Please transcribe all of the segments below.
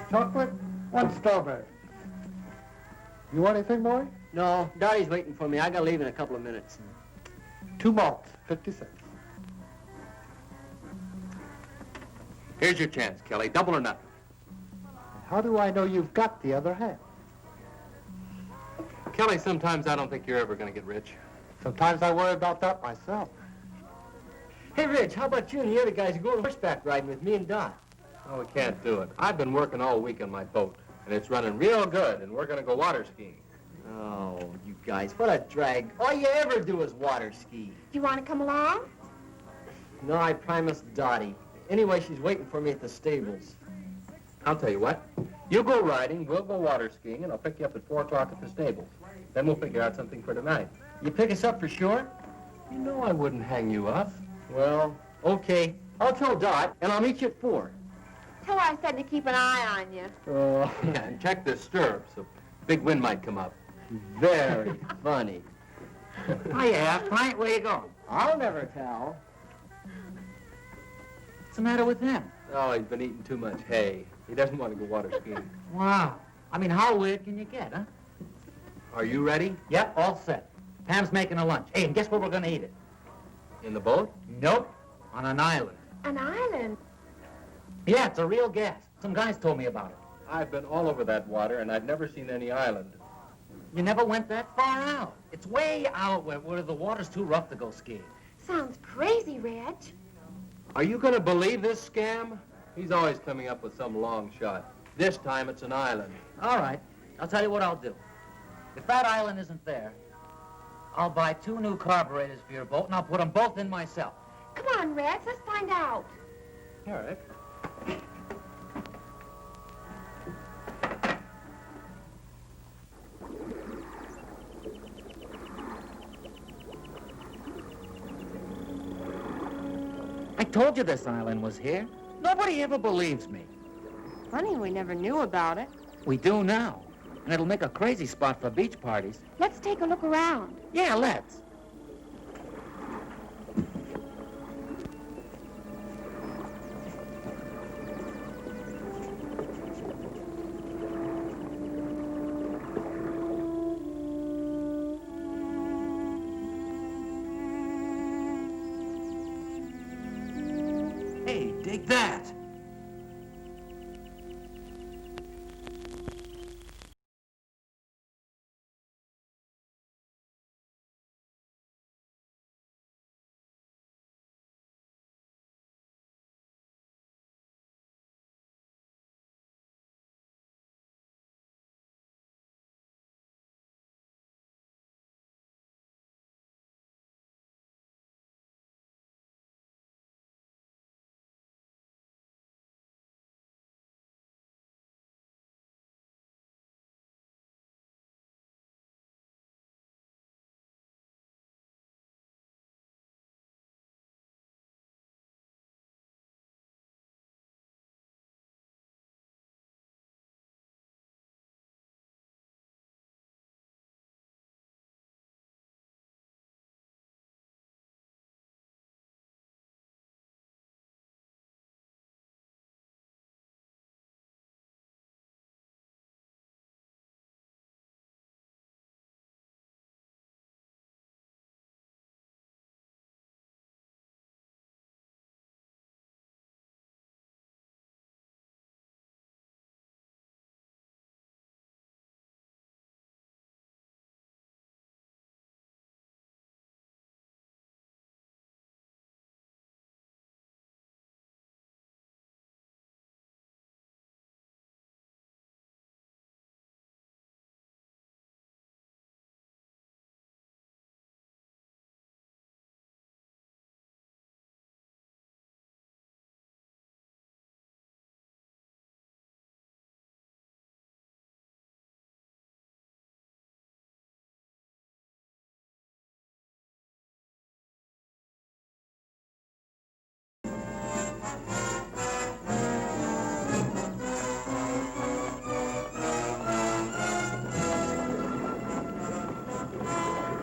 chocolate, 1 strawberry. You want anything, boy? No, Dottie's waiting for me. I gotta leave in a couple of minutes. 2 malts, 50 cents. Here's your chance, Kelly. Double or nothing. How do I know you've got the other half? Kelly, sometimes I don't think you're ever going to get rich. Sometimes I worry about that myself. Hey, Rich, how about you and the other guys going horseback riding with me and Dot? Oh, we can't do it. I've been working all week on my boat, and it's running real good, and we're going to go water skiing. Oh, you guys, what a drag. All you ever do is water ski. You want to come along? No, I promised Dottie. Anyway, she's waiting for me at the stables. I'll tell you what. You go riding, we'll go water skiing, and I'll pick you up at 4 o'clock at the stables. Then we'll figure out something for tonight. You pick us up for sure? You know I wouldn't hang you up. Well, okay. I'll tell Dot, and I'll meet you at 4. Tell her I said to keep an eye on you. Oh, Yeah, and check the stirrups. A big wind might come up. very funny. Hiya, Pint, where you going? I'll never tell. What's the matter with him? Oh, he's been eating too much hay. He doesn't want to go water skiing. Wow. I mean, how weird can you get, huh? Are you ready? Yep, all set. Pam's making a lunch. Hey, and guess where we're gonna eat it? In the boat? Nope. On an island. An island? Yeah, it's a real gas. Some guys told me about it. I've been all over that water, and I've never seen any island. You never went that far out. It's way out where the water's too rough to go skiing. Sounds crazy, Reg. Are you going to believe this scam? He's always coming up with some long shot. This time it's an island. All right. I'll tell you what I'll do. If that island isn't there, I'll buy 2 new carburetors for your boat, and I'll put them both in myself. Come on, Rex, let's find out. All right. I told you this island was here. Nobody ever believes me. Funny we never knew about it. We do now. And it'll make a crazy spot for beach parties. Let's take a look around. Yeah, let's. Hey, dig that.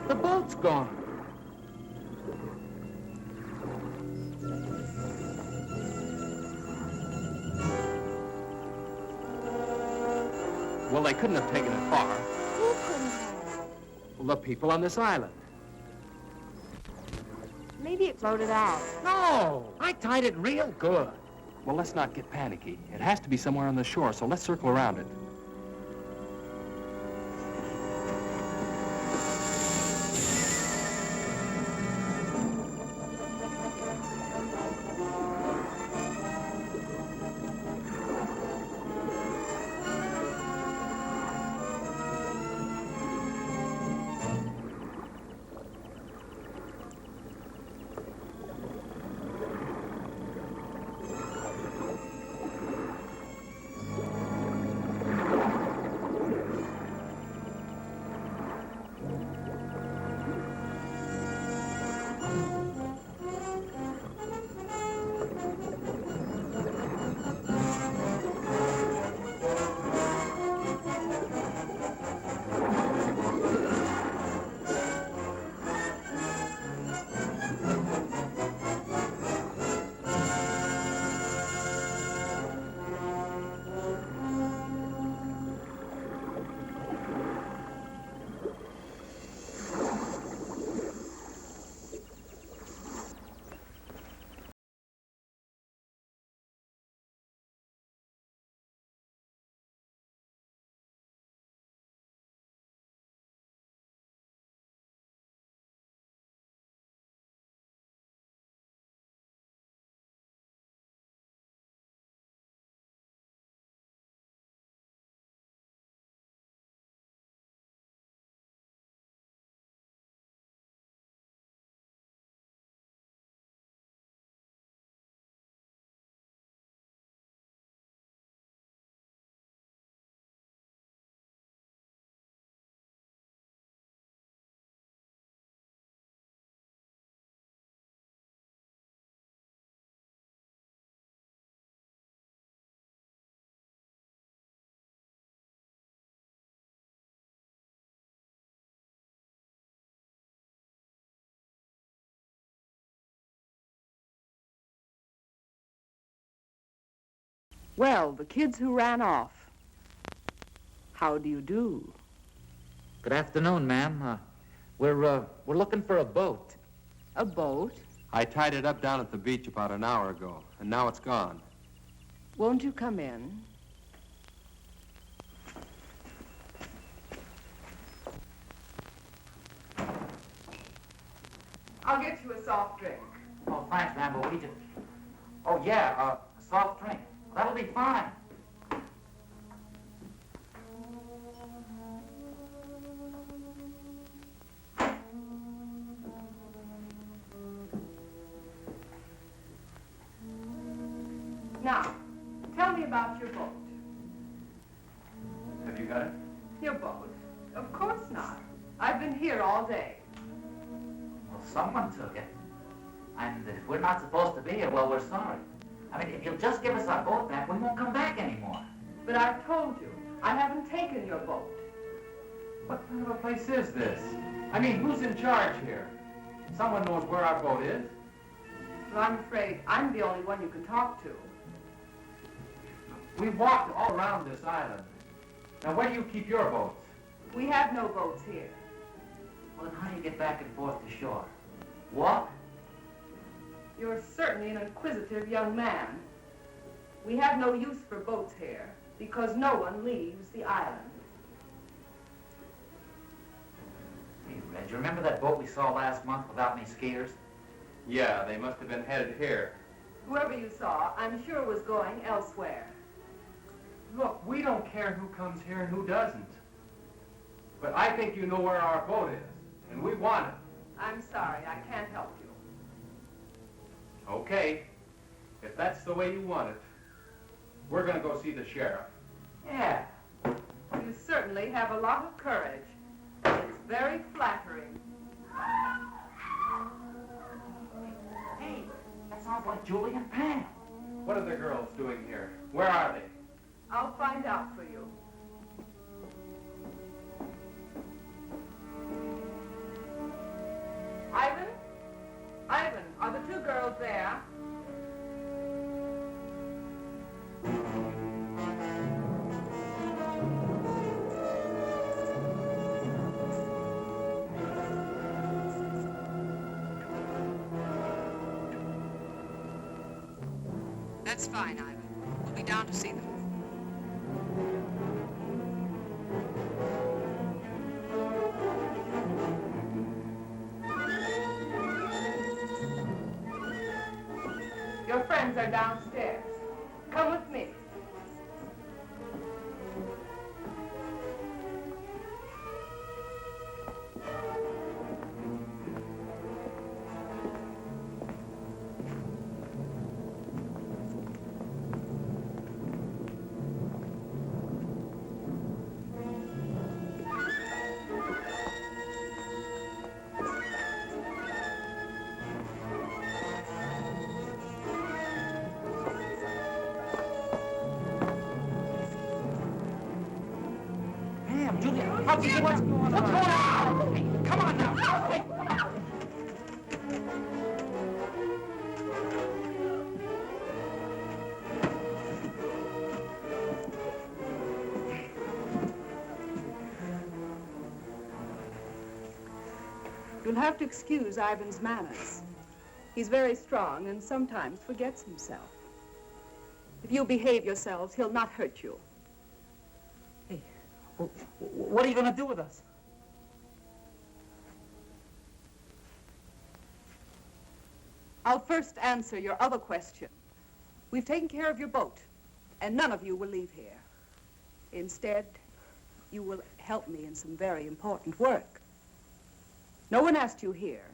The boat's gone. Well, they couldn't have taken it far. Who couldn't have? Well, the people on this island. Maybe it floated out. No, I tied it real good. Well, let's not get panicky. It has to be somewhere on the shore, so let's circle around it. Well, the kids who ran off. How do you do? Good afternoon, ma'am. We're looking for a boat. A boat? I tied it up down at the beach about an hour ago, and now it's gone. Won't you come in? I'll get you a soft drink. Oh, thanks, ma'am, but we just... Oh, yeah, a soft drink. That'll be fine. Now, tell me about your boat. Have you got it? Your boat? Of course not. I've been here all day. Well, someone took it. And if we're not supposed to be here, well, we're sorry. I mean, if you'll just give us our boat back, we won't come back anymore. But I've told you, I haven't taken your boat. What kind of a place is this? I mean, who's in charge here? Someone knows where our boat is. Well, I'm afraid I'm the only one you can talk to. We've walked all around this island. Now, where do you keep your boats? We have no boats here. Well, then how do you get back and forth to shore? Walk? You're certainly an inquisitive young man. We have no use for boats here because no one leaves the island. Hey, Red, you remember that boat we saw last month without any skiers? Yeah, they must have been headed here. Whoever you saw, I'm sure was going elsewhere. Look, we don't care who comes here and who doesn't. But I think you know where our boat is, and we want it. I'm sorry, I can't help you. Okay, if that's the way you want it, we're gonna go see the sheriff. Yeah. You certainly have a lot of courage. It's very flattering. Hey, that sounds like Julie and Pam. What are the girls doing here? Where are they? I'll find out for you. Ivan? Ivan, are the two girls there? That's fine, Ivan. We'll be down to see them. Your friends are downstairs. Come with me. Damn, Julia, how'd you get what's going on? Hey, come on now. Hey. You'll have to excuse Ivan's manners. He's very strong and sometimes forgets himself. If you'll behave yourselves, he'll not hurt you. Hey, what are you going to do with us? I'll first answer your other question. We've taken care of your boat, and none of you will leave here. Instead, you will help me in some very important work. No one asked you here,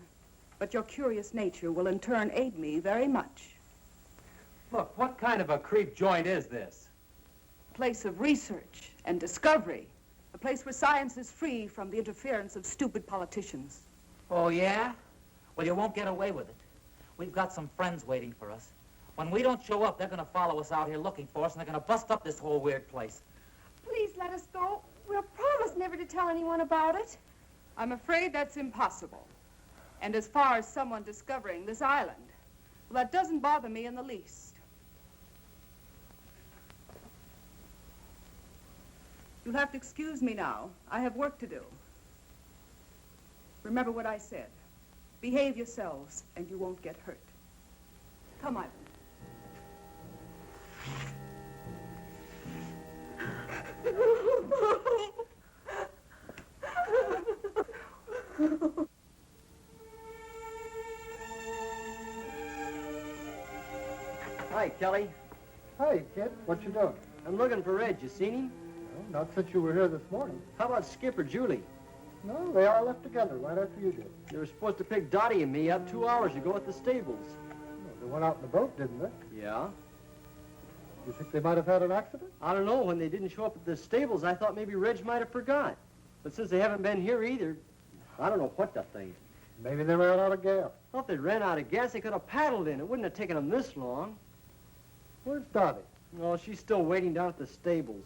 but your curious nature will in turn aid me very much. Look, what kind of a creep joint is this? A place of research and discovery. A place where science is free from the interference of stupid politicians. Oh, yeah? Well, you won't get away with it. We've got some friends waiting for us. When we don't show up, they're going to follow us out here looking for us, and they're going to bust up this whole weird place. Please let us go. We'll promise never to tell anyone about it. I'm afraid that's impossible. And as far as someone discovering this island, well, that doesn't bother me in the least. You'll have to excuse me now. I have work to do. Remember what I said. Behave yourselves, and you won't get hurt. Come, Ivan. Hi, Kelly. Hey, kid, what you doing? I'm looking for Red. You seen him? Well, not since you were here this morning. How about Skip or Julie? No, they all left together right after you did. They were supposed to pick Dottie and me up 2 hours ago at the stables. Well, they went out in the boat, didn't they? Yeah? You think they might have had an accident? I don't know. When they didn't show up at the stables, I thought maybe Reg might have forgot. But since they haven't been here either, I don't know what to think. Maybe they ran out of gas. Well, if they ran out of gas, they could have paddled in. It wouldn't have taken them this long. Where's Dottie? Well, she's still waiting down at the stables.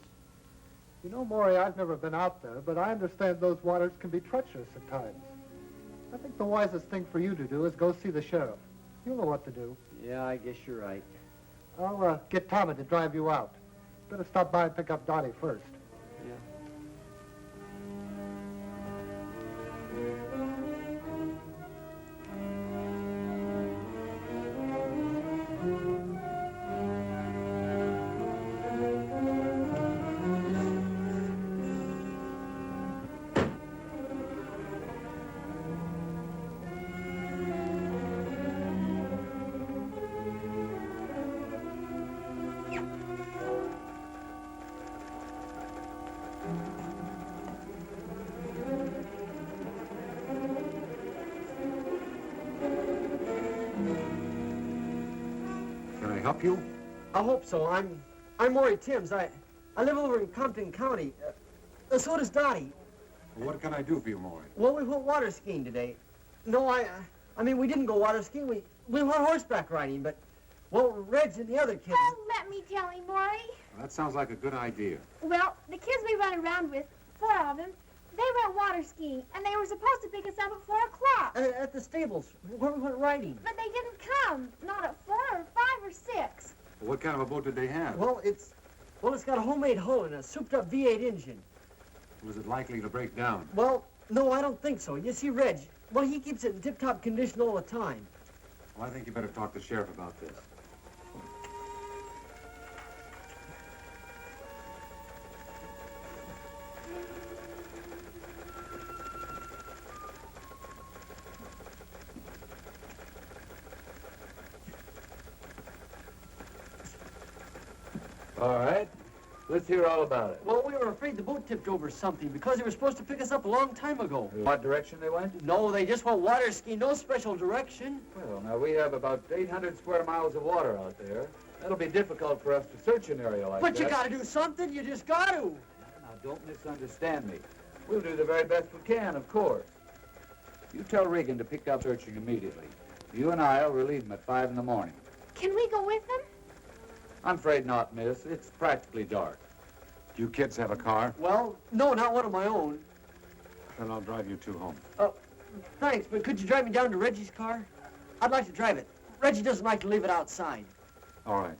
You know, Maury, I've never been out there, but I understand those waters can be treacherous at times. I think the wisest thing for you to do is go see the sheriff. You'll know what to do. Yeah, I guess you're right. I'll get Tommy to drive you out. Better stop by and pick up Dottie first. Yeah. Help you? I hope so. I'm Maury Timms. I live over in Compton County. So does Dottie. Well, what can I do for you, Maury? Well, we went water skiing today. No, I mean, we didn't go water skiing. We went horseback riding, but, well, Reg and the other kids... Oh, let me tell him, Maury. Well, that sounds like a good idea. Well, the kids we run around with, 4 of them, they went water skiing, and they were supposed to pick us up at 4 o'clock. At the stables, where we went riding. But they didn't come. Not at 4 or 5 or 6. Well, what kind of a boat did they have? Well, it's got a homemade hull and a souped-up V8 engine. Was it likely to break down? Well, no, I don't think so. You see, Reg, well, he keeps it in tip-top condition all the time. Well, I think you better talk to the sheriff about this. All right. Let's hear all about it. Well, we were afraid the boat tipped over something because they were supposed to pick us up a long time ago. What direction they went? No, they just went water skiing, no special direction. Well, now we have about 800 square miles of water out there. That'll be difficult for us to search an area like that. But you gotta do something, you just gotta. Now, don't misunderstand me. We'll do the very best we can, of course. You tell Regan to pick up searching immediately. You and I'll relieve him at 5 in the morning. Can we go with them? I'm afraid not, miss. It's practically dark. Do you kids have a car? Well, no, not one of my own. Then I'll drive you two home. Thanks, but could you drive me down to Reggie's car? I'd like to drive it. Reggie doesn't like to leave it outside. All right.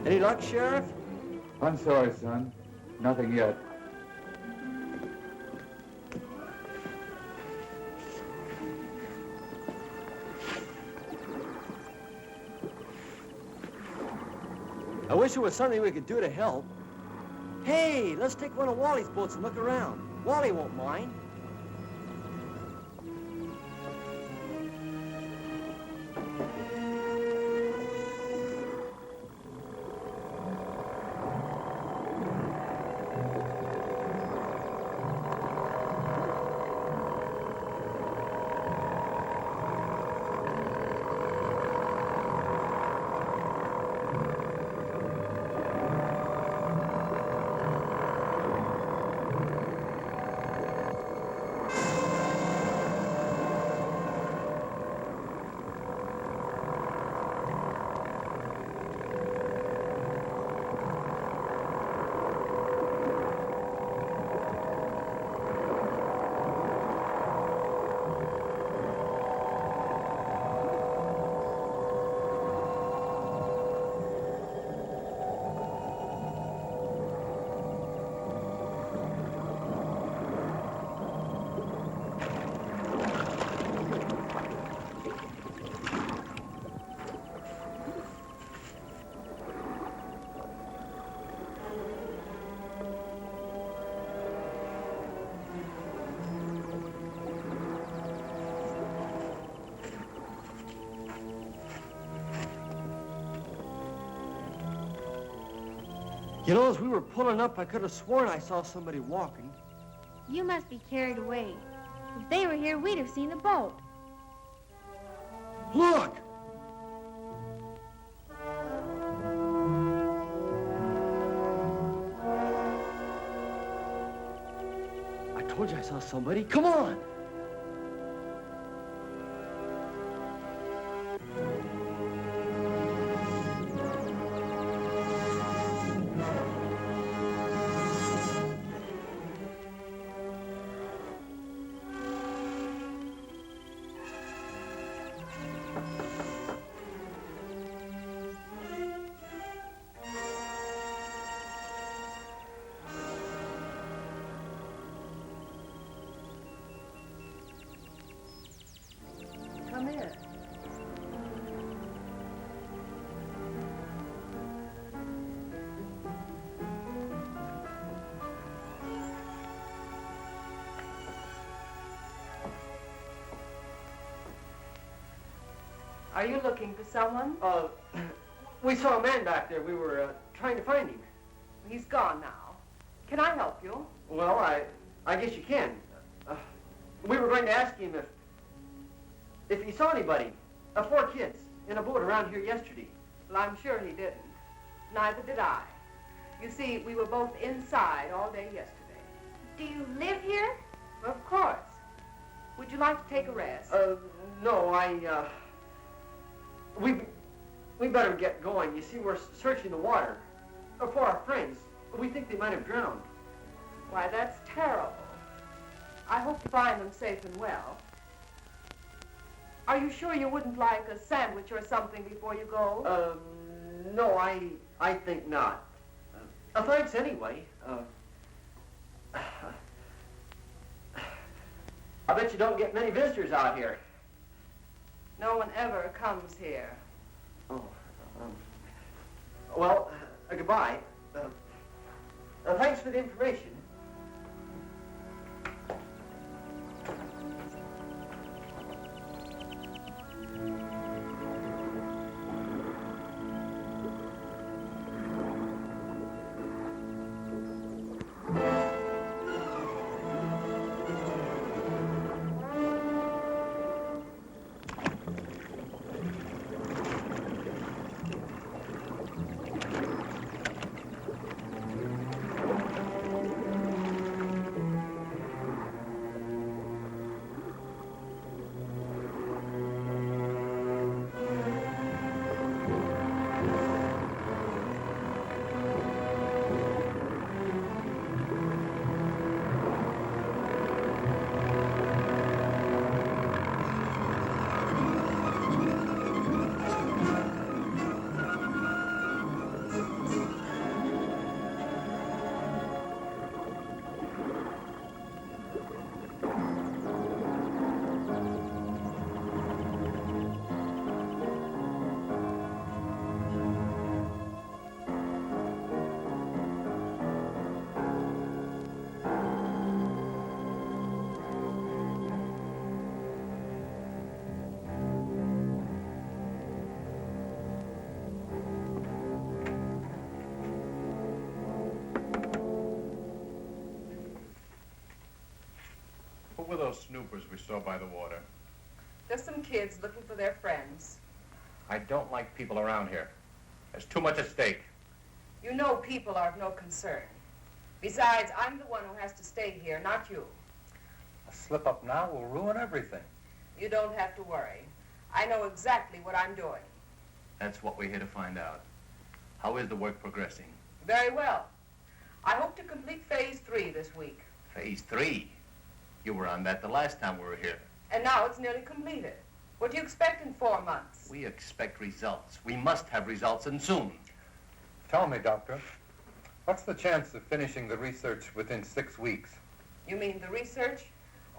Any luck, Sheriff? I'm sorry, son. Nothing yet. I wish there was something we could do to help. Hey, let's take one of Wally's boats and look around. Wally won't mind. You know, as we were pulling up, I could have sworn I saw somebody walking. You must be carried away. If they were here, we'd have seen the boat. Look! I told you I saw somebody. Come on! Come in. Are you looking for someone? We saw a man back there. We were trying to find him. He's gone now. Can I help you? Well, I guess you can. We were going to ask him if he saw anybody, 4 kids, in a boat around here yesterday. Well, I'm sure he didn't. Neither did I. You see, we were both inside all day yesterday. Do you live here? Of course. Would you like to take a rest? No, we better get going. You see, we're searching the water for our friends. We think they might have drowned. Why, that's terrible. I hope to find them safe and well. Are you sure you wouldn't like a sandwich or something before you go? No, I think not. Thanks anyway. I bet you don't get many visitors out here. No one ever comes here. Oh, well, goodbye. Thanks for the information. Who were those snoopers we saw by the water? There's some kids looking for their friends. I don't like people around here. There's too much at stake. You know people are of no concern. Besides, I'm the one who has to stay here, not you. A slip up now will ruin everything. You don't have to worry. I know exactly what I'm doing. That's what we're here to find out. How is the work progressing? Very well. I hope to complete phase 3 this week. Phase 3? You were on that the last time we were here. And now it's nearly completed. What do you expect in 4 months? We expect results. We must have results, and soon. Tell me, Doctor, what's the chance of finishing the research within 6 weeks? You mean the research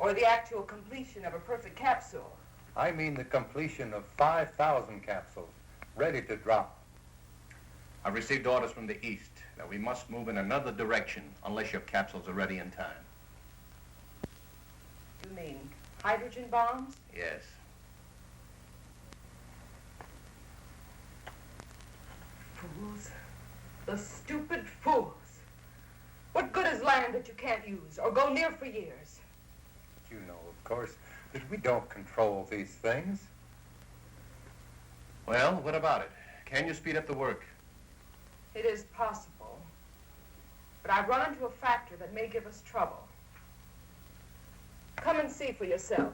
or the actual completion of a perfect capsule? I mean the completion of 5,000 capsules, ready to drop. I've received orders from the East that we must move in another direction unless your capsules are ready in time. You mean hydrogen bombs? Yes. Fools. The stupid fools. What good is land that you can't use or go near for years? You know, of course, that we don't control these things. Well, what about it? Can you speed up the work? It is possible. But I've run into a factor that may give us trouble. Come and see for yourself.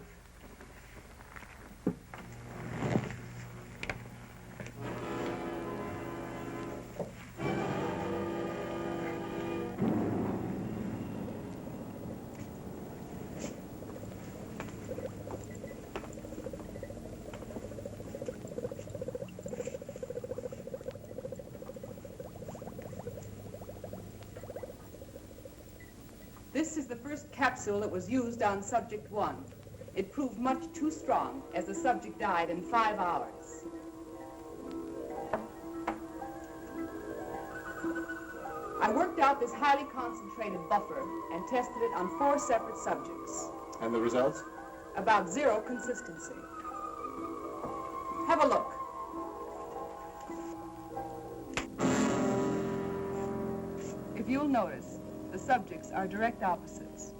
This is the first capsule that was used on subject 1. It proved much too strong, as the subject died in 5 hours. I worked out this highly concentrated buffer and tested it on 4 separate subjects. And the results? About 0 consistency. Have a look. you'll notice, the subjects are direct opposites.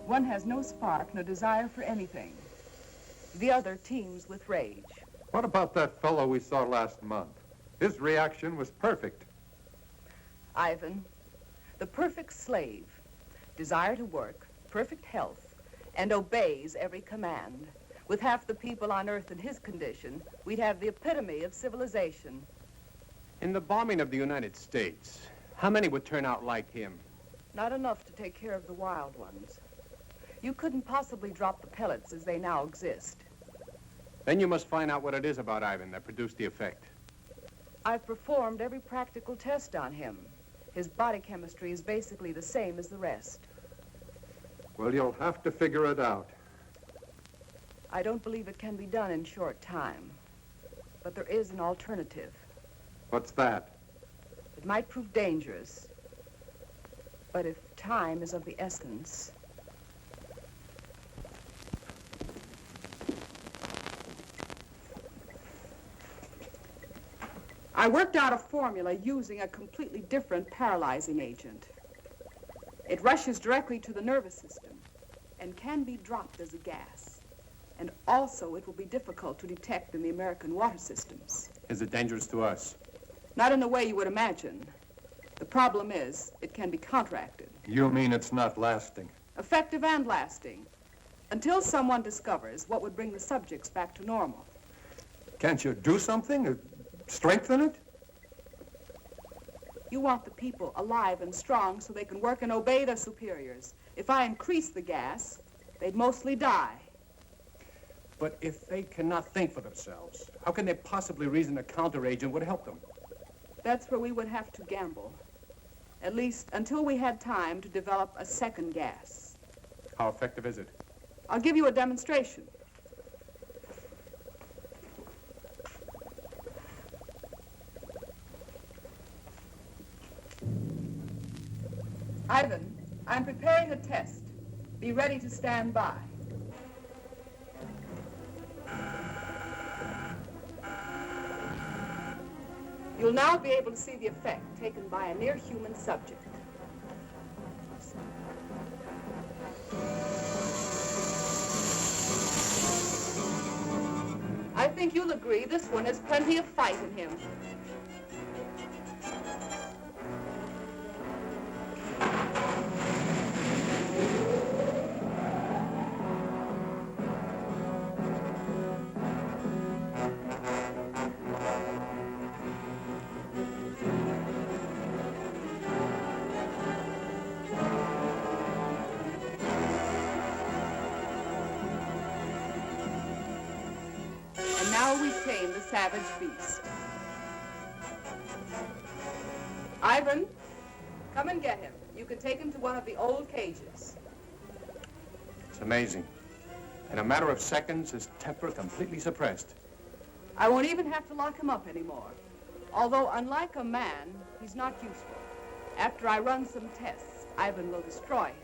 One has no spark, no desire for anything. The other teems with rage. What about that fellow we saw last month? His reaction was perfect. Ivan, the perfect slave, desire to work, perfect health, and obeys every command. With half the people on Earth in his condition, we'd have the epitome of civilization. In the bombing of the United States, how many would turn out like him? Not enough to take care of the wild ones. You couldn't possibly drop the pellets as they now exist. Then you must find out what it is about Ivan that produced the effect. I've performed every practical test on him. His body chemistry is basically the same as the rest. Well, you'll have to figure it out. I don't believe it can be done in short time. But there is an alternative. What's that? It might prove dangerous. But if time is of the essence... I worked out a formula using a completely different paralyzing agent. It rushes directly to the nervous system and can be dropped as a gas. And also, it will be difficult to detect in the American water systems. Is it dangerous to us? Not in the way you would imagine. The problem is, it can be counteracted. You mean it's not lasting? Effective and lasting. Until someone discovers what would bring the subjects back to normal. Can't you do something? Strengthen it? You want the people alive and strong so they can work and obey their superiors. If I increase the gas, they'd mostly die. But if they cannot think for themselves, how can they possibly reason a counteragent would help them? That's where we would have to gamble. At least until we had time to develop a second gas. How effective is it? I'll give you a demonstration. Ivan, I'm preparing a test. Be ready to stand by. You'll now be able to see the effect taken by a near-human subject. I think you'll agree this one has plenty of fight in him. Now we tame the savage beast. Ivan, come and get him. You can take him to one of the old cages. It's amazing. In a matter of seconds, his temper completely suppressed. I won't even have to lock him up anymore. Although, unlike a man, he's not useful. After I run some tests, Ivan will destroy him.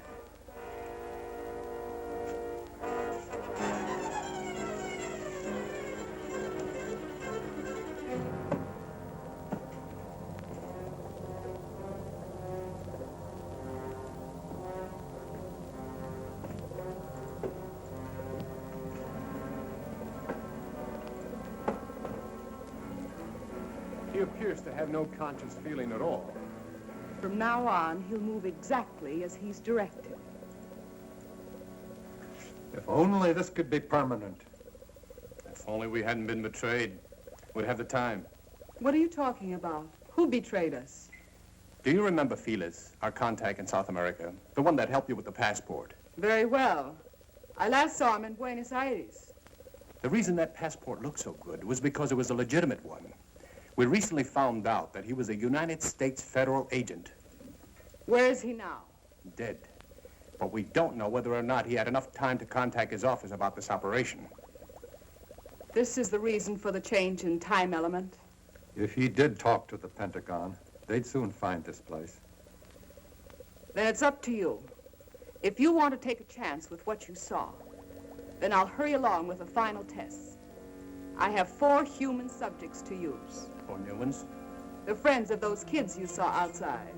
He appears to have no conscious feeling at all. From now on, he'll move exactly as he's directed. If only this could be permanent. If only we hadn't been betrayed, we'd have the time. What are you talking about? Who betrayed us? Do you remember Felix, our contact in South America? The one that helped you with the passport? Very well. I last saw him in Buenos Aires. The reason that passport looked so good was because it was a legitimate one. We recently found out that he was a United States federal agent. Where is he now? Dead. But we don't know whether or not he had enough time to contact his office about this operation. This is the reason for the change in time element? If he did talk to the Pentagon, they'd soon find this place. Then it's up to you. If you want to take a chance with what you saw, then I'll hurry along with the final tests. I have 4 human subjects to use. 4 new ones? They're friends of those kids you saw outside.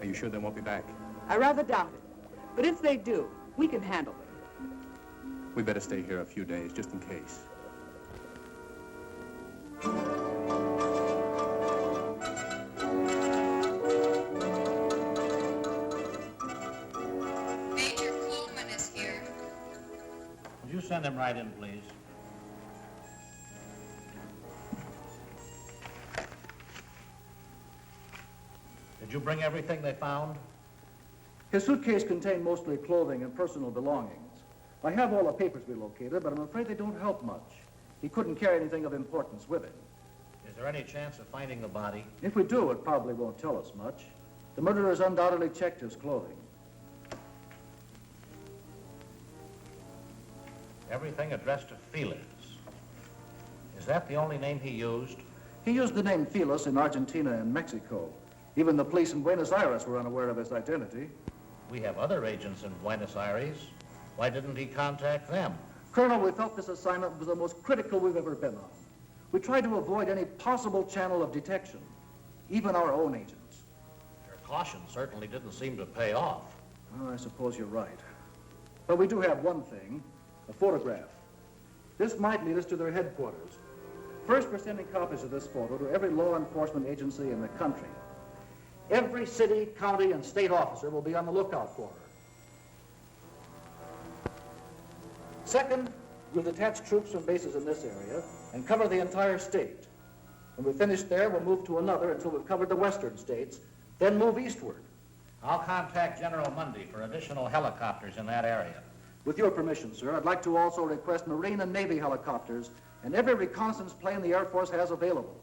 Are you sure they won't be back? I rather doubt it. But if they do, we can handle them. We better stay here a few days, just in case. Major Coleman is here. Would you send him right in, please? Did you bring everything they found? His suitcase contained mostly clothing and personal belongings. I have all the papers we located, but I'm afraid they don't help much. He couldn't carry anything of importance with him. Is there any chance of finding the body? If we do, it probably won't tell us much. The murderers undoubtedly checked his clothing. Everything addressed to Felix. Is that the only name he used? He used the name Felix in Argentina and Mexico. Even the police in Buenos Aires were unaware of his identity. We have other agents in Buenos Aires. Why didn't he contact them? Colonel, we felt this assignment was the most critical we've ever been on. We tried to avoid any possible channel of detection, even our own agents. Your caution certainly didn't seem to pay off. Well, I suppose you're right. But we do have one thing, a photograph. This might lead us to their headquarters. First, we're sending copies of this photo to every law enforcement agency in the country. Every city, county, and state officer will be on the lookout for her. Second, we'll detach troops from bases in this area and cover the entire state. When we finish there, we'll move to another until we've covered the western states, then move eastward. I'll contact General Mundy for additional helicopters in that area. With your permission, sir, I'd like to also request Marine and Navy helicopters and every reconnaissance plane the Air Force has available.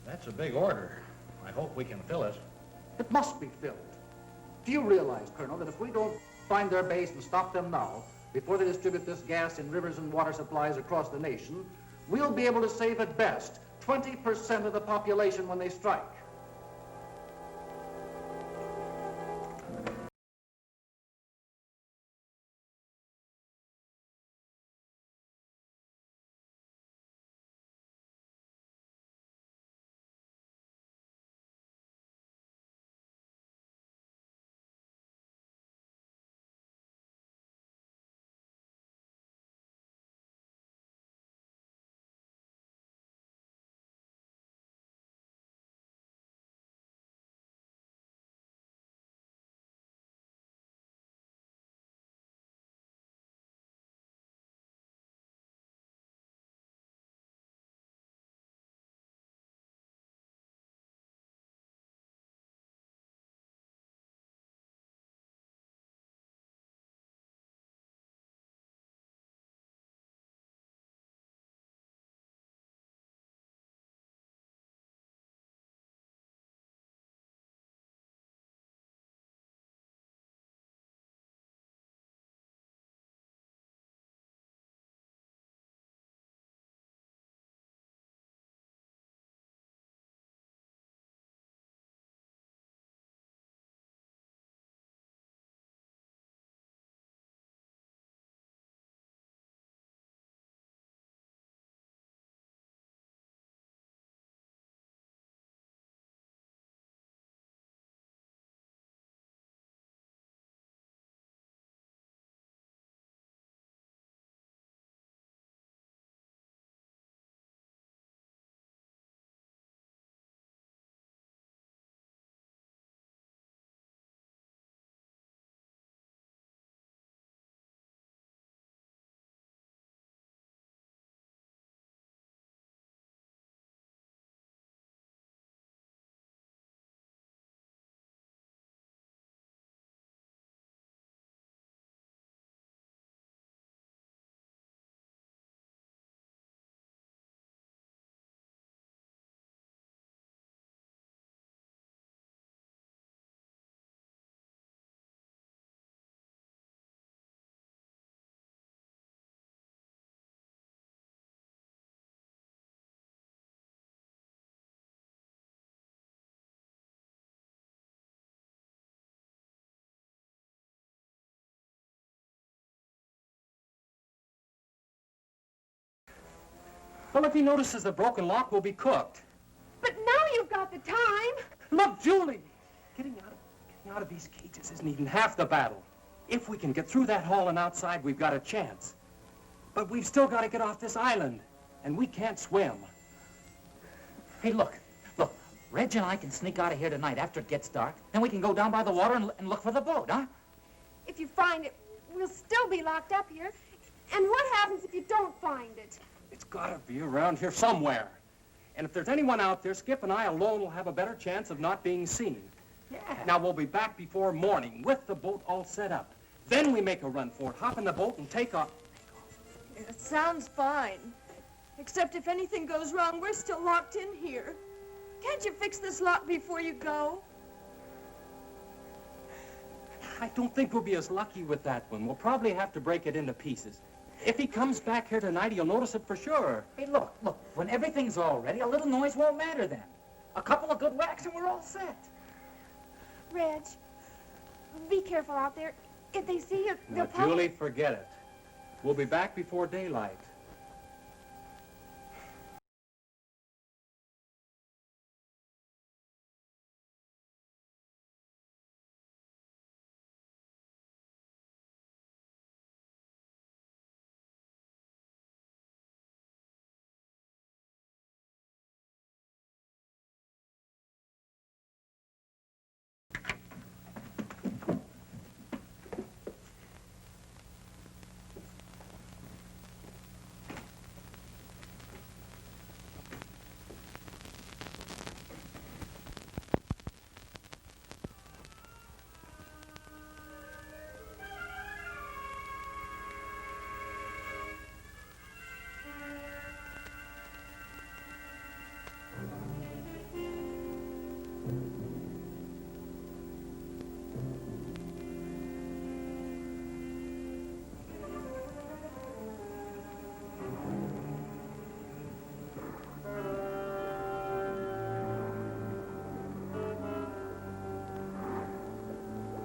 That's a big order. I hope we can fill it. It must be filled. Do you realize, Colonel, that if we don't find their base and stop them now, before they distribute this gas in rivers and water supplies across the nation, we'll be able to save at best 20% of the population when they strike. Well, if he notices the broken lock, we'll be cooked. But now you've got the time. Look, Julie! Getting out of these cages isn't even half the battle. If we can get through that hall and outside, we've got a chance. But we've still got to get off this island, and we can't swim. Hey, look. Reg and I can sneak out of here tonight after it gets dark. Then we can go down by the water and look for the boat, huh? If you find it, we'll still be locked up here. And what happens if you don't find it? It's got to be around here somewhere. And if there's anyone out there, Skip and I alone will have a better chance of not being seen. Yeah. Now, we'll be back before morning with the boat all set up. Then we make a run for it, hop in the boat, and take off. It sounds fine. Except if anything goes wrong, we're still locked in here. Can't you fix this lock before you go? I don't think we'll be as lucky with that one. We'll probably have to break it into pieces. If he comes back here tonight, he'll notice it for sure. Hey, look. When everything's all ready, a little noise won't matter then. A couple of good whacks and we're all set. Reg, be careful out there. If they see you, they'll Now, probably... Julie, forget it. We'll be back before daylight.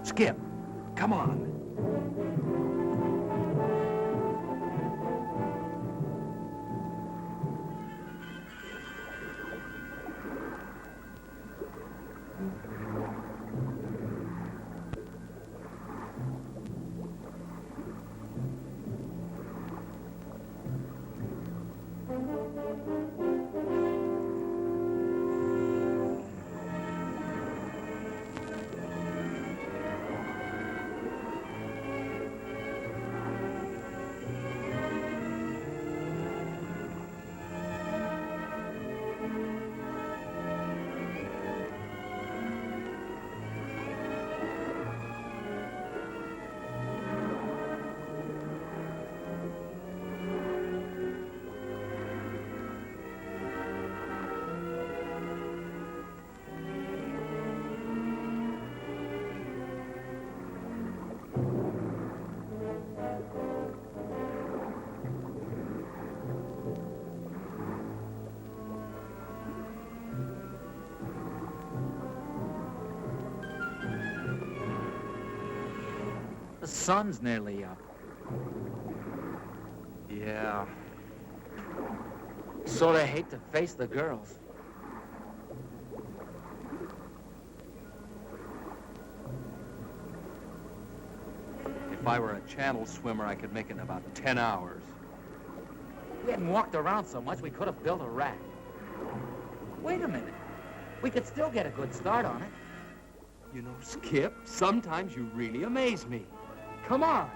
Skip, come on. The sun's nearly up. Yeah. Sort of hate to face the girls. If I were a channel swimmer, I could make it in about 10 hours. We hadn't walked around so much, we could have built a raft. Wait a minute. We could still get a good start on it. You know, Skip, sometimes you really amaze me. Come on.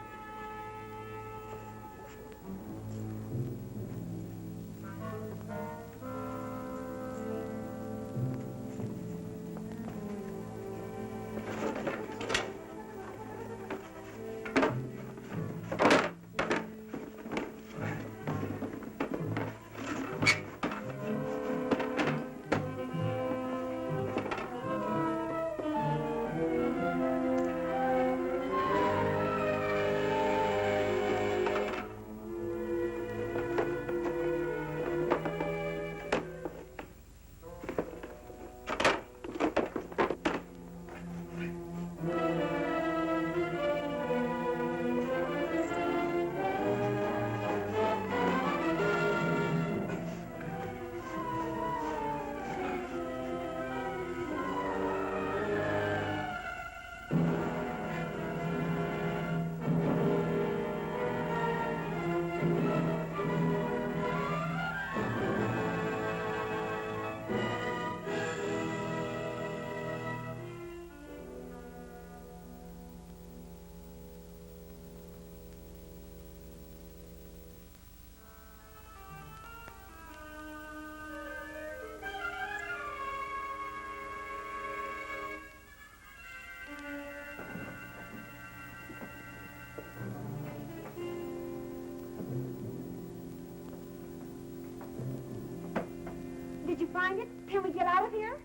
Did you find it? Can we get out of here?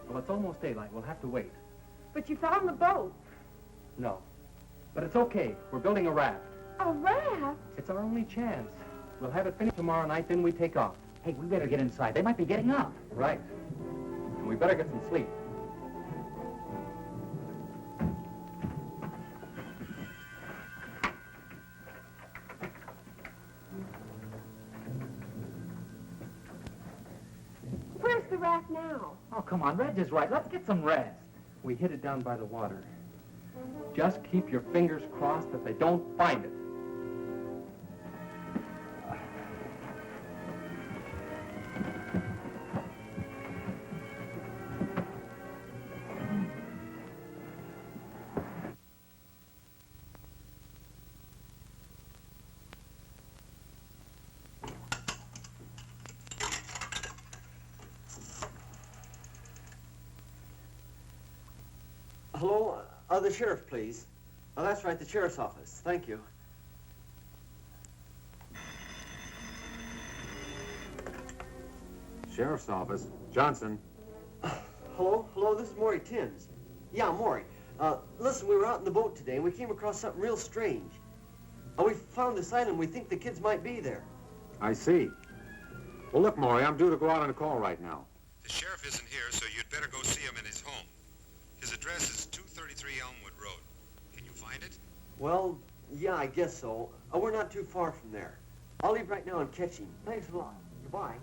Well, it's almost daylight. We'll have to wait. But you found the boat. No. But it's okay. We're building a raft. A raft? It's our only chance. We'll have it finished tomorrow night, then we take off. Hey, we better get inside. They might be getting up. Right. And we better get some sleep. Where's the raft now? Oh, come on. Reg is right. Let's get some rest. We hid it down by the water. Just keep your fingers crossed that they don't find it. Hello? The sheriff, please. Oh, that's right, the sheriff's office. Thank you. Sheriff's office. Johnson. Hello? Hello, this is Maury Timms. Yeah, Maury. Listen, we were out in the boat today, and we came across something real strange. We found this island. We think the kids might be there. I see. Well, look, Maury, I'm due to go out on a call right now. The sheriff isn't here, so you'd better go see him in his home. His address is 233 Elmwood Road. Can you find it? Well, yeah, I guess so. We're not too far from there. I'll leave right now and catch him. Thanks a lot. Goodbye.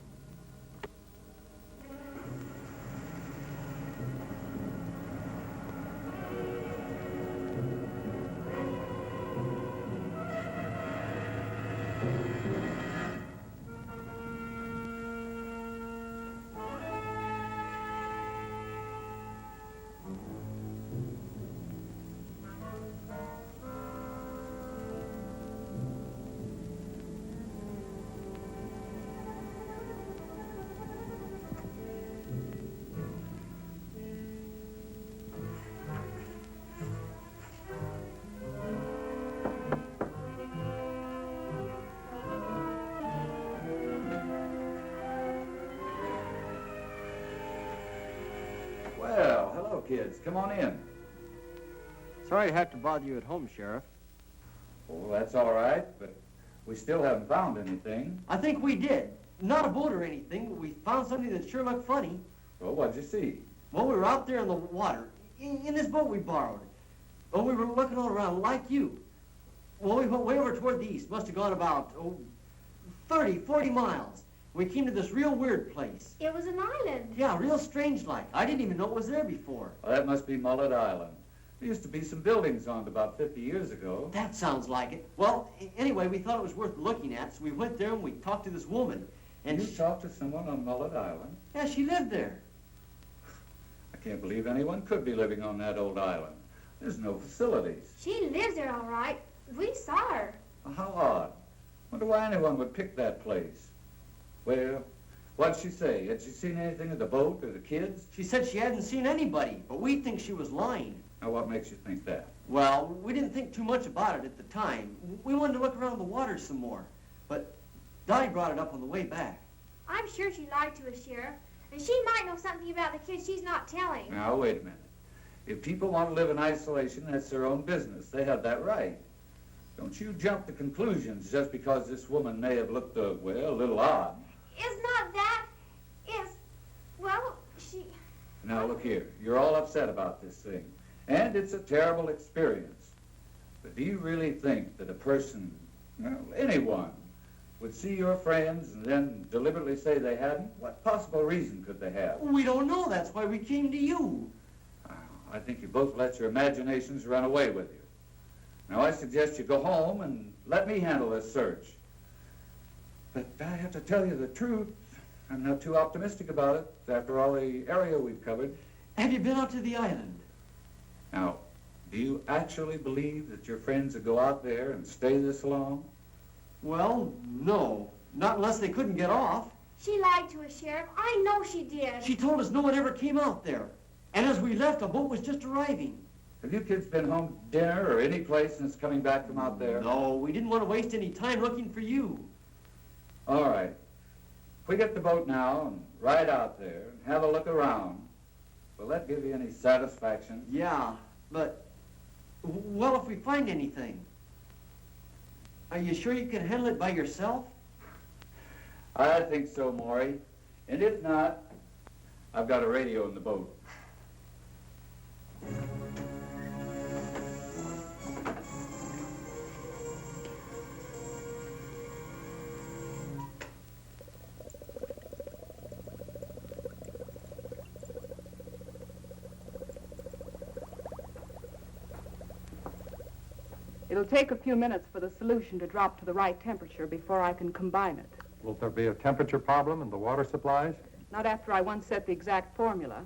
Well, hello, kids. Come on in. Sorry to have to bother you at home, Sheriff. Oh, that's all right, but we still haven't found anything. I think we did. Not a boat or anything, but we found something that sure looked funny. Well, what'd you see? Well, we were out there in the water, in this boat we borrowed. Well, we were looking all around like you. Well, we went way over toward the east. Must have gone about, 30, 40 miles. We came to this real weird place. It was an island. Yeah, real strange like. I didn't even know it was there before. Well, that must be Mullet Island. There used to be some buildings on it about 50 years ago. That sounds like it. Well, anyway, we thought it was worth looking at, so we went there and we talked to this woman. And you talked to someone on Mullet Island? Yeah, she lived there. I can't believe anyone could be living on that old island. There's no facilities. She lives there all right. We saw her. Well, how odd. Wonder why anyone would pick that place. Well, what'd she say? Had she seen anything of the boat or the kids? She said she hadn't seen anybody, but we think she was lying. Now, what makes you think that? Well, we didn't think too much about it at the time. We wanted to look around the water some more. But Dottie brought it up on the way back. I'm sure she lied to us, Sheriff. And she might know something about the kids she's not telling. Now, wait a minute. If people want to live in isolation, that's their own business. They have that right. Don't you jump to conclusions just because this woman may have looked, well, a little odd. It's not that. It's, well, she... Now, look here. You're all upset about this thing. And it's a terrible experience. But do you really think that a person, well, anyone, would see your friends and then deliberately say they hadn't? What possible reason could they have? We don't know. That's why we came to you. I think you both let your imaginations run away with you. Now, I suggest you go home and let me handle this search. But I have to tell you the truth. I'm not too optimistic about it, after all the area we've covered. Have you been out to the island? Now, do you actually believe that your friends would go out there and stay this long? Well, no. Not unless they couldn't get off. She lied to us, Sheriff. I know she did. She told us no one ever came out there. And as we left, a boat was just arriving. Have you kids been home to dinner or any place since coming back from out there? No, we didn't want to waste any time looking for you. All right. we get the boat now and ride out there and have a look around, will that give you any satisfaction? Yeah, but, well, if we find anything, are you sure you can handle it by yourself? I think so, Maury. And if not, I've got a radio in the boat. It'll take a few minutes for the solution to drop to the right temperature before I can combine it. Will there be a temperature problem in the water supplies? Not after I once set the exact formula.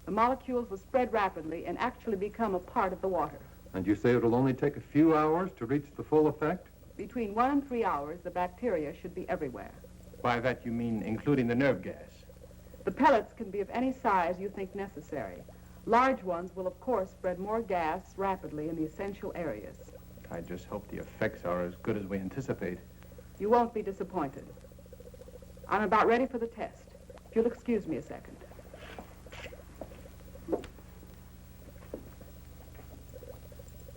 The molecules will spread rapidly and actually become a part of the water. And you say it'll only take a few hours to reach the full effect? Between 1 and 3 hours, the bacteria should be everywhere. By that you mean including the nerve gas? The pellets can be of any size you think necessary. Large ones will, of course, spread more gas rapidly in the essential areas. I just hope the effects are as good as we anticipate. You won't be disappointed. I'm about ready for the test. If you'll excuse me a second.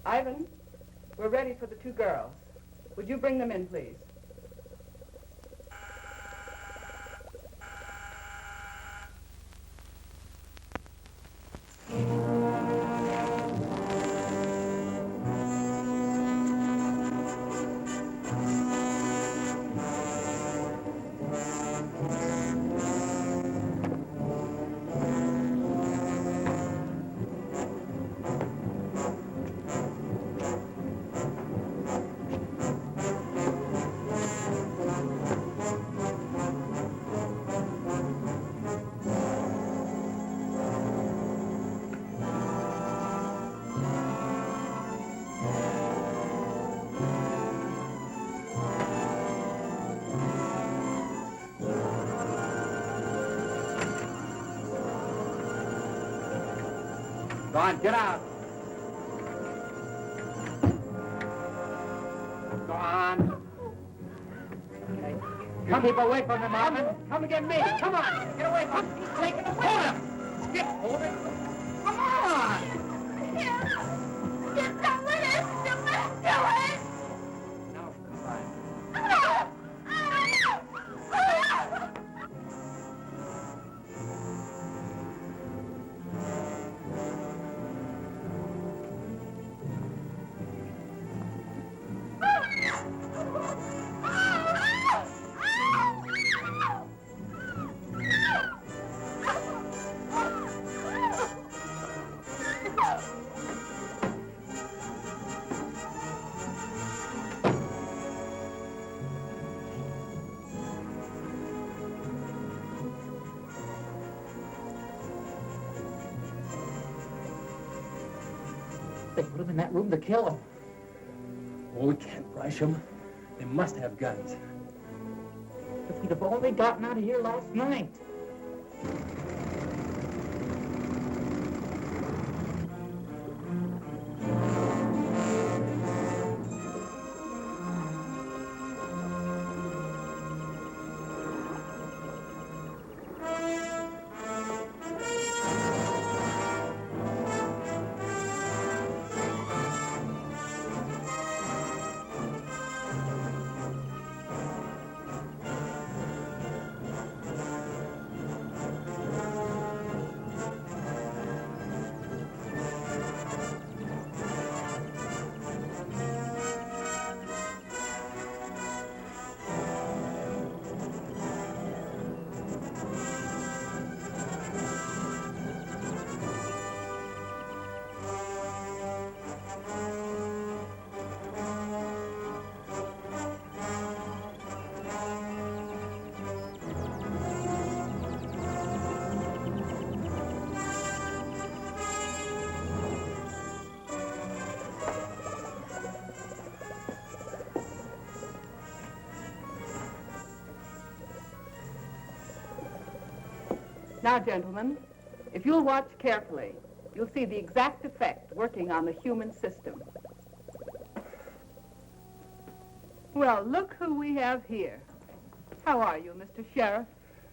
Ivan, we're ready for the 2 girls. Would you bring them in, please? Go on, get out. Go on. Okay. Come, keep away from him, Marvin. Come and get me. Come on. Get away from him. He's taking the hold him. Skip, hold it. Come on. Get some with it! Do it! Now, combine. They put him in that room to kill him. Oh, we can't rush them. They must have guns. If we'd have only gotten out of here last night. Now, gentlemen, if you'll watch carefully, you'll see the exact effect working on the human system. Well, look who we have here. How are you, Mr. Sheriff?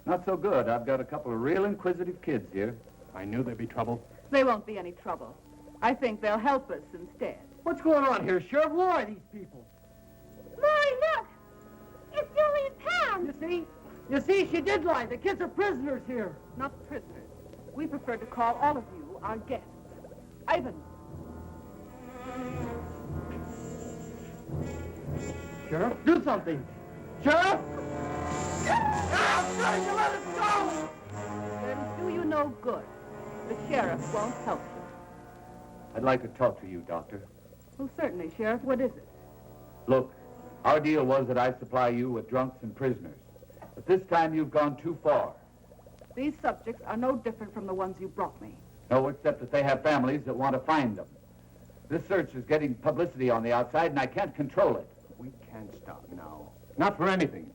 Not so good. I've got a couple of real inquisitive kids here. I knew there'd be trouble. There won't be any trouble. I think they'll help us instead. What's going on here, Sheriff? Who are these people? Maury, look! It's Julie and Pam! You see, she did lie. The kids are prisoners here. Not prisoners. We prefer to call all of you our guests. Ivan. Sheriff, do something. Sheriff! I'm trying to let us go! It'll do you no good. The sheriff won't help you. I'd like to talk to you, Doctor. Well, certainly, Sheriff. What is it? Look, our deal was that I supply you with drunks and prisoners. But this time you've gone too far. These subjects are no different from the ones you brought me. No, except that they have families that want to find them. This search is getting publicity on the outside, and I can't control it. We can't stop now. Not for anything.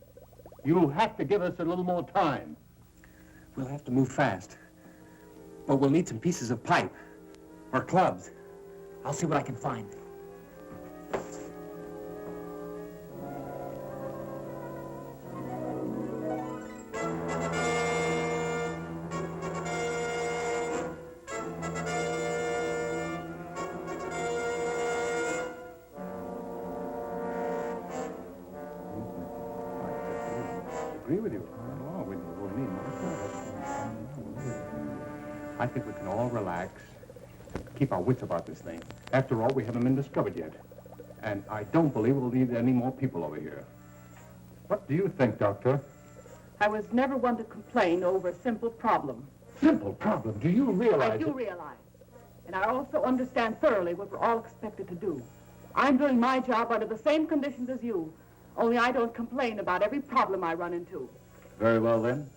You have to give us a little more time. We'll have to move fast. But we'll need some pieces of pipe. Or clubs. I'll see what I can find. Agree with you. I think we can all relax, keep our wits about this thing. After all, we haven't been discovered yet. And I don't believe we'll need any more people over here. What do you think, Doctor? I was never one to complain over a simple problem. Simple problem. Do you realize I do realize. And I also understand thoroughly what we're all expected to do. I'm doing my job under the same conditions as you, only I don't complain about every problem I run into. Very well, then.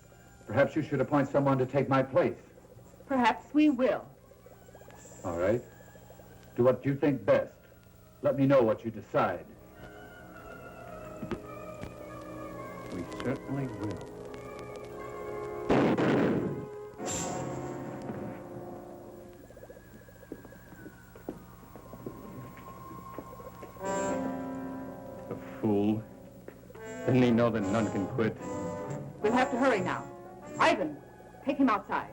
Perhaps you should appoint someone to take my place. Perhaps we will. All right. Do what you think best. Let me know what you decide. We certainly will. The fool. Didn't he know that none can quit? We'll have to hurry now. Ivan, take him outside.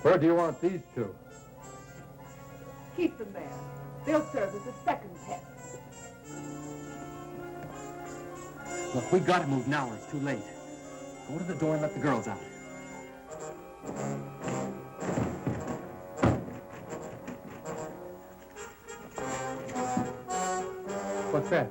Where do you want these two? Keep them there. They'll serve as a second pet. Look, we gotta move now or it's too late. Go to the door and let the girls out. What's that?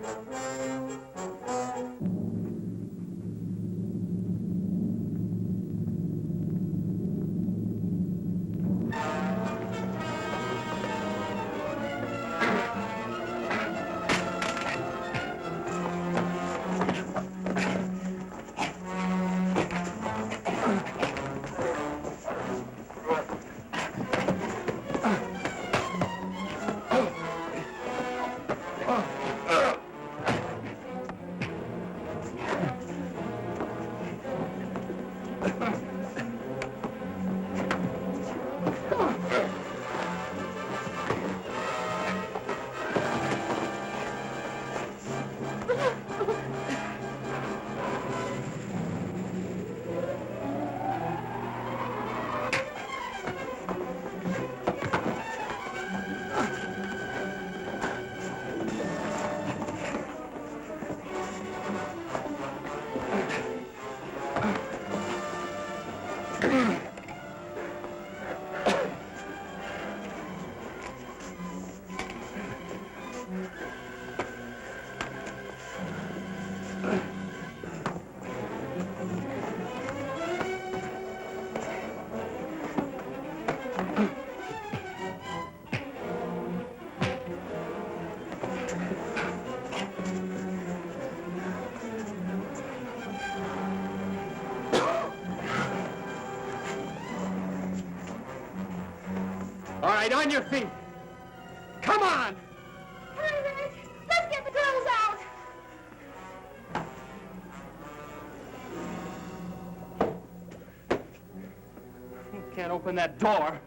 All right, on your feet. Come on! Hurry, Rich! Let's get the girls out! can't open that door.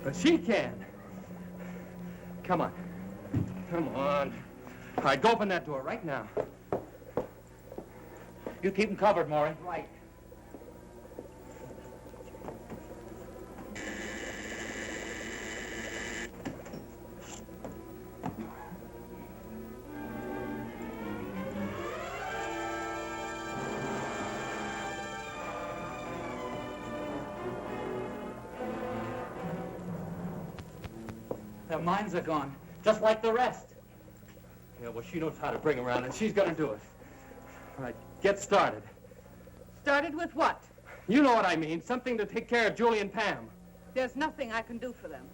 But she can. Come on. Come on. All right, go open that door right now. You keep them covered, Maury. Right. Their minds are gone, just like the rest. Yeah, well, she knows how to bring around, and she's gonna do it. All right, get started. Started with what? You know what I mean. Something to take care of Julie and Pam. There's nothing I can do for them.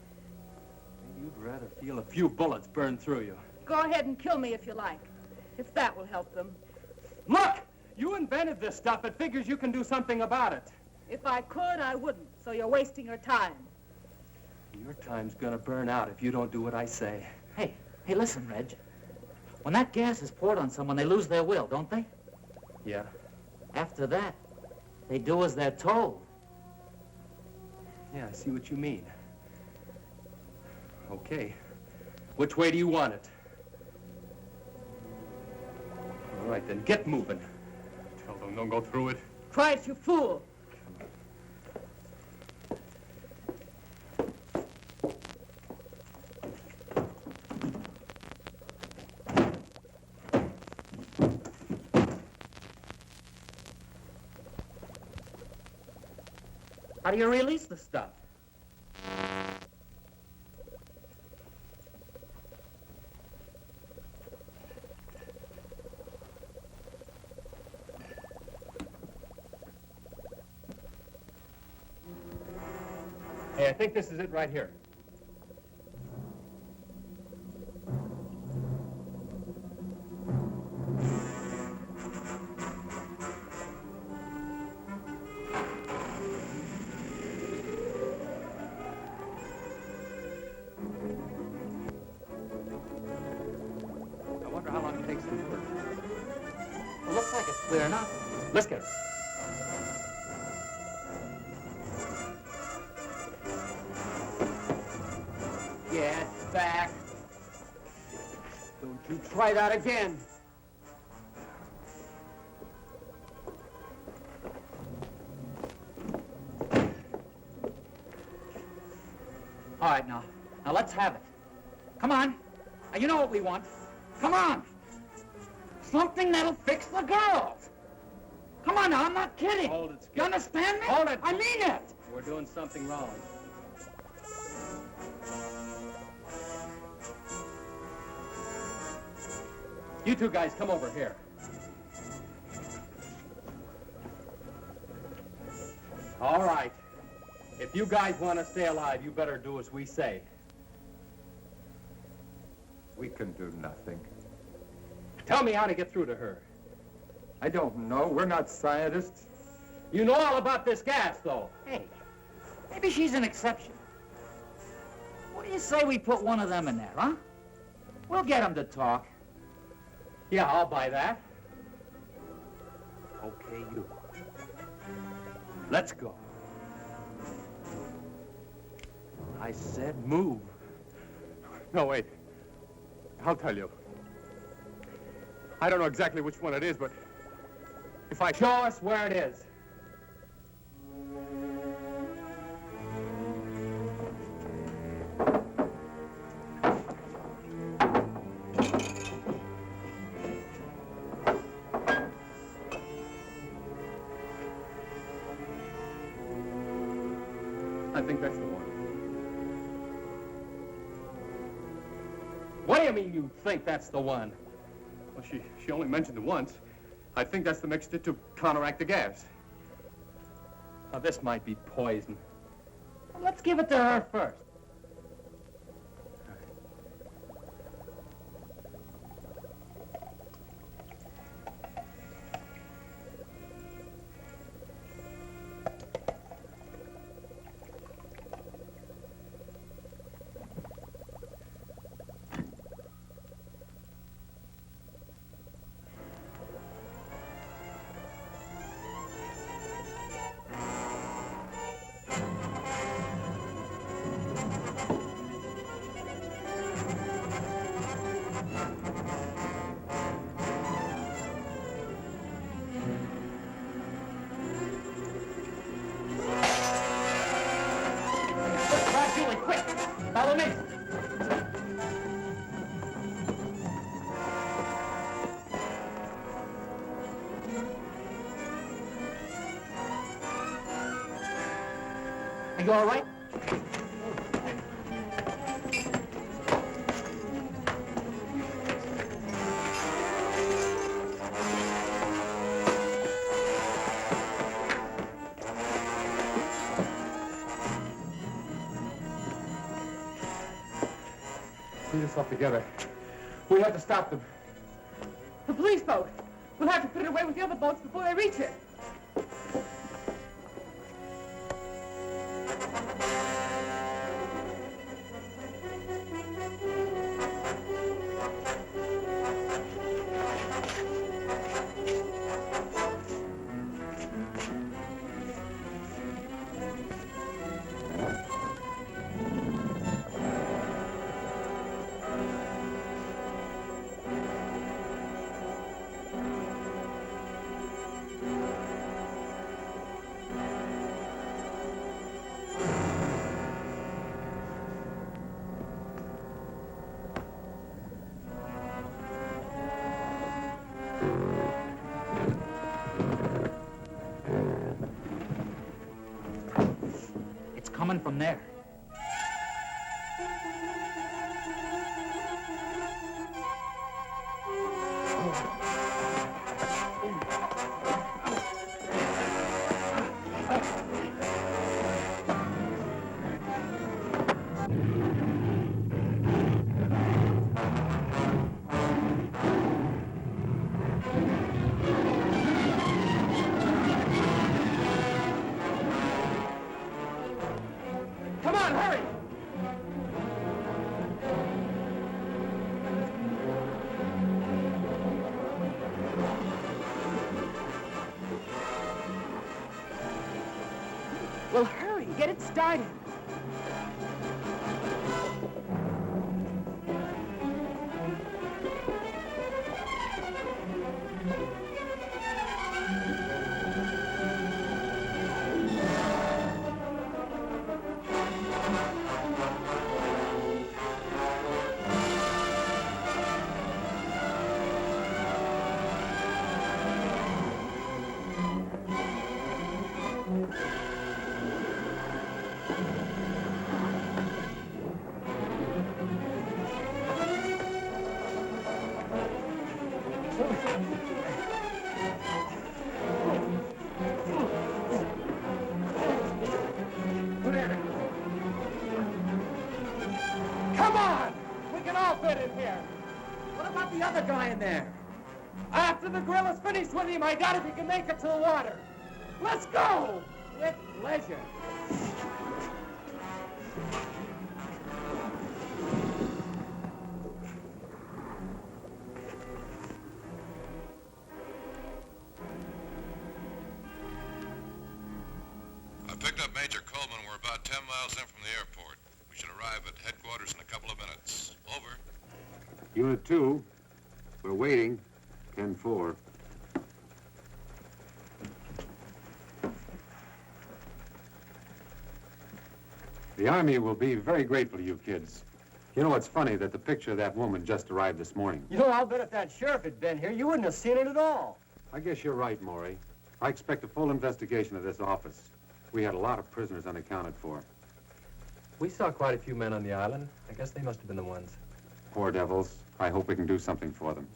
You'd rather feel a few bullets burn through you. Go ahead and kill me if you like, if that will help them. Look! You invented this stuff. It figures you can do something about it. If I could, I wouldn't, so you're wasting your time. Your time's gonna burn out if you don't do what I say. Hey, listen, Reg. When that gas is poured on someone, they lose their will, don't they? Yeah. After that, they do as they're told. Yeah, I see what you mean. Okay. Which way do you want it? All right, then get moving. Tell them don't go through it. Try it, you fool. How do you release the stuff? Hey, I think this is it right here. I wonder how long it takes to work. It looks like it's clear enough. Let's get her. Get back. Don't you try that again. All right, now let's have it. Come on. Now, you know what we want. Come on. Something that'll fix the girls. Come on now, I'm not kidding. Hold it, Skip. You understand me? Hold it. I mean it. We're doing something wrong. You two guys, come over here. All right. If you guys want to stay alive, you better do as we say. We can do nothing. Tell me how to get through to her. I don't know. We're not scientists. You know all about this gas, though. Hey, maybe she's an exception. What do you say we put one of them in there, huh? We'll get them to talk. Yeah, I'll buy that. Okay, you. Let's go. I said move. No, wait. I'll tell you. I don't know exactly which one it is, but if I... Show us where it is. I think that's the one. What do you mean you think that's the one? Well, she only mentioned it once. I think that's the mixture to counteract the gas. Now, this might be poison. Let's give it to her first. Are you all right? Pull yourself together. We have to stop them. The police boat. We'll have to put it away with the other boats before they reach it. It's coming from there. Come on, hurry! Well, hurry, get it started. Come on! We can all fit in here. What about the other guy in there? After the gorilla's finished with him, I doubt if he can make it to the water. Let's go! With pleasure. I picked up Major Coleman. We're about 10 miles in from the airport. We should arrive at headquarters in a couple of minutes. Over. Unit 2, we're waiting. 10-4. The Army will be very grateful to you kids. You know, it's funny that the picture of that woman just arrived this morning. You know, I'll bet if that sheriff had been here, you wouldn't have seen it at all. I guess you're right, Maury. I expect a full investigation of this office. We had a lot of prisoners unaccounted for. We saw quite a few men on the island. I guess they must have been the ones. Poor devils. I hope we can do something for them.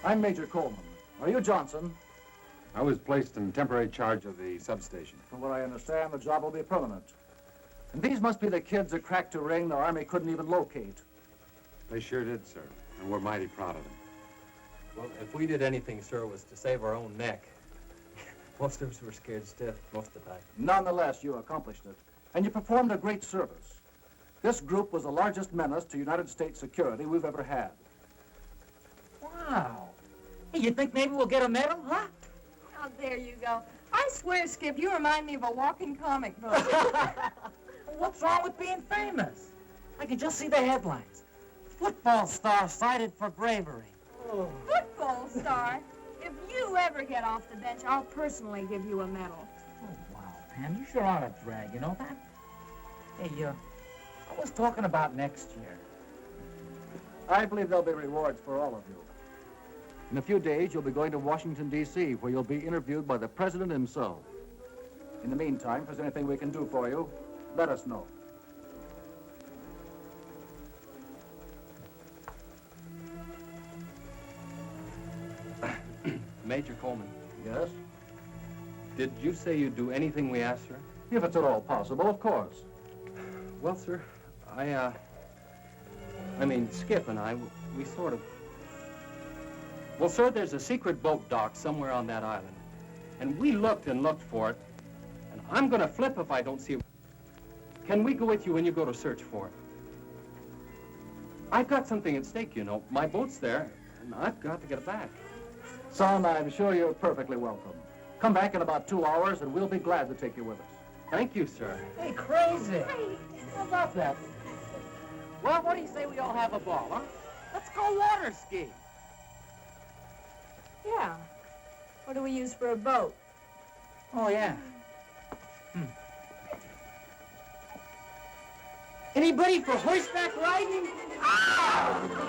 I'm Major Coleman. Are you Johnson? I was placed in temporary charge of the substation. From what I understand, the job will be permanent. And these must be the kids that cracked a ring the Army couldn't even locate. They sure did, sir, and we're mighty proud of them. Well, if we did anything, sir, it was to save our own neck. Most of us were scared stiff most of the time. Nonetheless, you accomplished it. And you performed a great service. This group was the largest menace to United States security we've ever had. Wow. Hey, you think maybe we'll get a medal, huh? Oh, there you go. I swear, Skip, you remind me of a walking comic book. What's wrong with being famous? I can just see the headlines. Football star cited for bravery. Football star? If you ever get off the bench, I'll personally give you a medal. Oh, wow, Pam, you sure are a drag, you know that? Hey, I was talking about next year. I believe there'll be rewards for all of you. In a few days, you'll be going to Washington, D.C., where you'll be interviewed by the president himself. In the meantime, if there's anything we can do for you, let us know. Major Coleman, Yes? did you say you'd do anything we asked, sir? If it's at all possible, of course. Well, sir, I mean, Skip and I, we sort of... Well, sir, there's a secret boat dock somewhere on that island. And we looked and looked for it, and I'm gonna flip if I don't see it. Can we go with you when you go to search for it? I've got something at stake, you know. My boat's there, and I've got to get it back. Son, I'm sure you're perfectly welcome. Come back in about 2 hours, and we'll be glad to take you with us. Thank you, sir. Hey, crazy. How about that? Well, what do you say we all have a ball, huh? Let's go water skiing. Yeah. What do we use for a boat? Oh, yeah. Anybody for horseback riding? Oh!